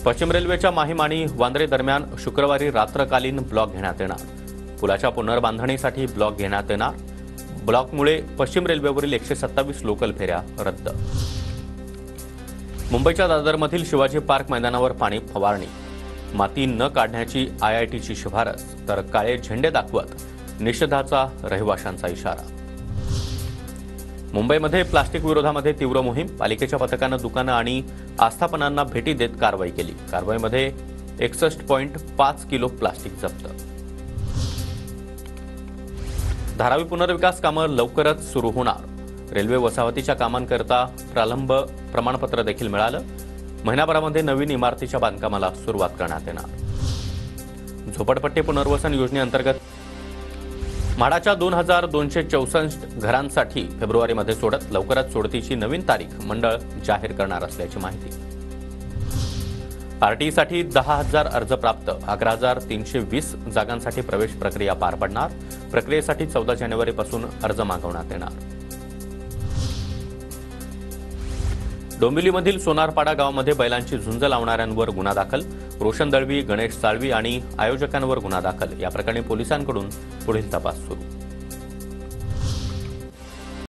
पश्चिम रेल्वेच्या माहीम आणि वांद्रे दरम्यान शुक्रवारी रात्रकालीन ब्लॉक घेण्यात येणार। पुलाच्या पुनर्बांधणीसाठी ब्लॉक घेण्यात येणार। ब्लॉकमुळे पश्चिम रेल्वेवरील 127 लोकल फेऱ्या रद्द। मुंबईच्या दादरमधील शिवाजी पार्क मैदानावर पाणी फवारणी, माती न काढण्याची IITची शिफारस, तर काळे झेंडे दाखवत निषेधाचा रहिवाशांचा इशारा। मुंबईमध्ये प्लास्टिक विरोधामध्ये तीव्र मोहीम, पालिकेच्या पथकानं दुकानं आणि आस्थापनांना भेटी देत कारवाई केली। कारवाईमध्ये 61.5 किलो प्लास्टिक जप्त। धारावी पुनर्विकास कामं लवकरच सुरू होणार। रेल्वे वसाहतीच्या कामांकरता प्रारंभ प्रमाणपत्र देखील मिळालं। महिनाभरामध्ये नवीन इमारतीच्या बांधकामाला सुरुवात करण्यात येणार। झोपडपट्टी पुनर्वसन योजनेअंतर्गत म्हाडाच्या 2264 घरांसाठी फेब्रुवारीमध्ये सोडत, लवकरच सोडतीची नवीन तारीख मंडळ जाहीर करणार असल्याची माहिती। पार्टीसाठी 10,000 अर्ज प्राप्त, 11,320 जागांसाठी प्रवेश प्रक्रिया पार पडणार। प्रक्रियेसाठी 14 जानेवारीपासून अर्ज मागवण्यात येणार। डोंबिवलीमधील सोनारपाडा गावामध्ये बैलांची झुंज लावणाऱ्यांवर गुन्हा दाखल। रोशन दळवी, गणेश साळवी आणि आयोजकांवर गुन्हा दाखल। या प्रकरणी पोलिसांकडून पुढील तपास सुरू।